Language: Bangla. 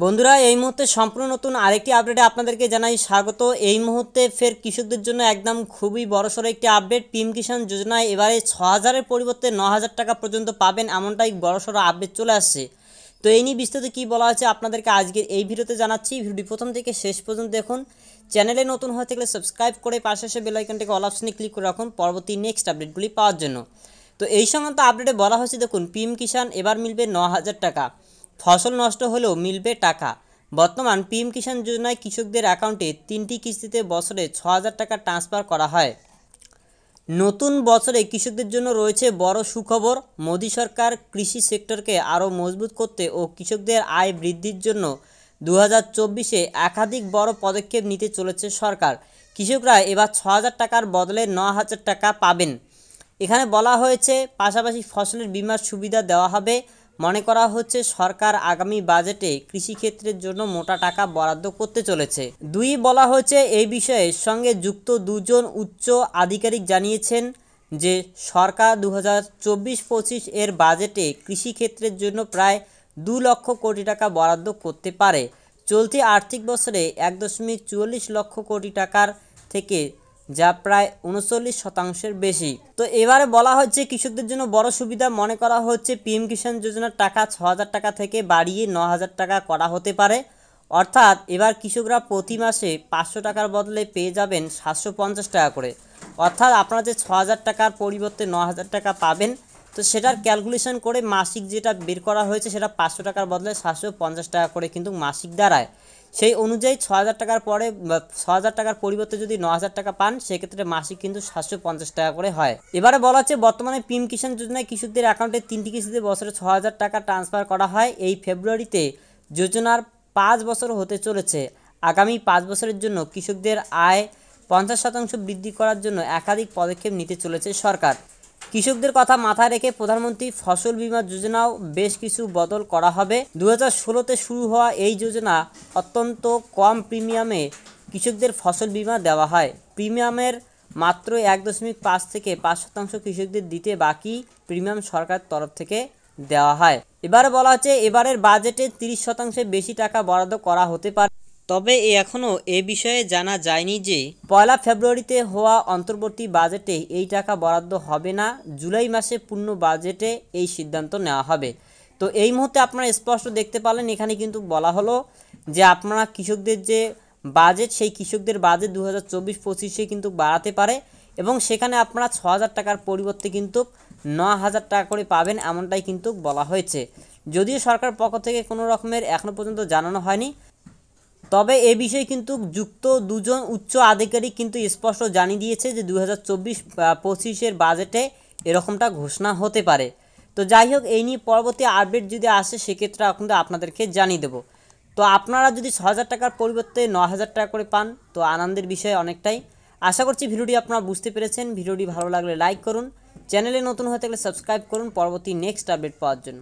বন্ধুরা এই মুহূর্তে সম্পূর্ণ নতুন আরেকটি আপডেটে আপনাদেরকে জানাই স্বাগত। এই মুহূর্তে ফের কৃষকদের জন্য একদম খুবই বড়সড় একটি আপডেট। পিএম কিষাণ যোজনায় এবারে ৬,০০০-এর পরিবর্তে ৯,০০০ টাকা পর্যন্ত পাবেন, এমনটাই বড়সড় আপডেট চলে আসছে। তো এই নিয়ে বিস্তারিত কী বলা হয়েছে আপনাদেরকে আজকের এই ভিডিওতে জানাচ্ছি। ভিডিওটি প্রথম থেকে শেষ পর্যন্ত দেখুন। চ্যানেলে নতুন হয়ে থাকলে সাবস্ক্রাইব করে পাশে এসে বেল আইকনটিকে অল অপশনে ক্লিক করে রাখুন পরবর্তী নেক্সট আপডেটগুলি পাওয়ার জন্য। তো এই সংক্রান্ত আপডেটে বলা হয়েছে, দেখুন, পিএম কিষাণ এবার মিলবে ৯,০০০ টাকা, ফসল নষ্ট হলেও মিলবে টাকা। বর্তমান পিএম কিষাণ যোজনায় কৃষকদের অ্যাকাউন্টে 3টি কিস্তিতে বছরে ৬,০০০ টাকা ট্রান্সফার করা হয়। নতুন বছরে কৃষকদের জন্য রয়েছে বড় সুখবর। মোদী সরকার কৃষি সেক্টরকে আরও মজবুত করতে ও কৃষকদের আয় বৃদ্ধির জন্য 2024-এ একাধিক বড় পদক্ষেপ নিতে চলেছে সরকার। কৃষকরা এবার ৬,০০০ টাকার বদলে ৯,০০০ টাকা পাবেন। এখানে বলা হয়েছে পাশাপাশি ফসলের বীমার সুবিধা দেওয়া হবে। মনে করা হচ্ছে সরকার আগামী বাজেটে কৃষিক্ষেত্রের জন্য মোটা টাকা বরাদ্দ করতে চলেছে। বলা হয়েছে এই বিষয়ের সঙ্গে যুক্ত দুজন উচ্চ আধিকারিক জানিয়েছেন যে সরকার 2024-25 এর বাজেটে কৃষিক্ষেত্রের জন্য প্রায় 2 লক্ষ কোটি টাকা বরাদ্দ করতে পারে। চলতি আর্থিক বছরে 1.44 লক্ষ কোটি টাকার থেকে, যা প্রায় 39% বেশি। তো এবারে বলা হচ্ছে কৃষকদের জন্য বড় সুবিধা। মনে করা হচ্ছে পিএম কিষাণ যোজনার টাকা ৬,০০০ টাকা থেকে বাড়িয়ে ৯,০০০ টাকা করা হতে পারে। অর্থাৎ এবার কৃষকরা প্রতি মাসে 500 টাকার বদলে পেয়ে যাবেন 750 টাকা করে। অর্থাৎ আপনারা যে ৬,০০০ টাকার পরিবর্তে ৯,০০০ টাকা পাবেন, তো সেটার ক্যালকুলেশন করে মাসিক যেটা বের করা হয়েছে সেটা 500 টাকার বদলে 750 টাকা করে কিন্তু মাসিক দাঁড়ায়। সেই অনুযায়ী ৬,০০০ টাকার পরে ৬,০০০ টাকার পরিবর্তে যদি ৯,০০০ টাকা পান, সেক্ষেত্রে মাসিক কিন্তু 750 টাকা করে হয়। এবারে বলা হচ্ছে বর্তমানে পিএম কিষাণ যোজনায় কৃষকদের অ্যাকাউন্টে 3টি কিস্তিতে বছরে ৬,০০০ টাকা ট্রান্সফার করা হয়। এই ফেব্রুয়ারিতে যোজনার 5 বছর হতে চলেছে। আগামী 5 বছরের জন্য কৃষকদের আয় 50% বৃদ্ধি করার জন্য একাধিক পদক্ষেপ নিতে চলেছে সরকার। কৃষকদের কথা মাথায় রেখে প্রধানমন্ত্রী ফসল বীমা যোজনাও বেশ কিছু বদল করা হবে। 2016-তে শুরু হওয়া এই যোজনা অত্যন্ত কম প্রিমিয়ামে কৃষকদের ফসল বীমা দেওয়া হয়। প্রিমিয়ামের মাত্র 1.5 থেকে 5% কৃষকদের দিতে, বাকি প্রিমিয়াম সরকার তরফ থেকে দেওয়া হয়। এবারে বলা হচ্ছে এবারের বাজেটে 30% বেশি টাকা বরাদ্দ করা হতে পারে। তবে এখনও এ বিষয়ে জানা যায়নি যে 1 ফেব্রুয়ারিতে হওয়া অন্তর্বর্তী বাজেটে এই টাকা বরাদ্দ হবে না, জুলাই মাসে পূর্ণ বাজেটে এই সিদ্ধান্ত নেওয়া হবে। তো এই মুহূর্তে আপনারা স্পষ্ট দেখতে পারলেন, এখানে কিন্তু বলা হলো যে আপনারা কৃষকদের যে বাজেট, সেই কৃষকদের বাজেট 2024-25-এ কিন্তু বাড়াতে পারে এবং সেখানে আপনারা ৬,০০০ টাকার পরিবর্তে কিন্তু ৯,০০০ টাকা করে পাবেন, এমনটাই কিন্তু বলা হয়েছে। যদিও সরকার পক্ষ থেকে কোনো রকমের এখনও পর্যন্ত জানানো হয়নি, তবে এ বিষয়ে কিন্তু যুক্ত দুজন উচ্চ আধিকারিক কিন্তু স্পষ্ট জানিয়ে দিয়েছে যে 2024-25-এর বাজেটে এরকমটা ঘোষণা হতে পারে। তো যাই হোক, এই নিয়ে পরবর্তী আপডেট যদি আসে সেক্ষেত্রে কিন্তু আপনাদেরকে জানিয়ে দেবো। তো আপনারা যদি ৬,০০০ টাকার পরিবর্তে ৯,০০০ টাকা করে পান, তো আনন্দের বিষয় অনেকটাই। আশা করছি ভিডিওটি আপনারা বুঝতে পেরেছেন। ভিডিওটি ভালো লাগলে লাইক করুন, চ্যানেলে নতুন হয়ে থাকলে সাবস্ক্রাইব করুন পরবর্তী নেক্সট আপডেট পাওয়ার জন্য।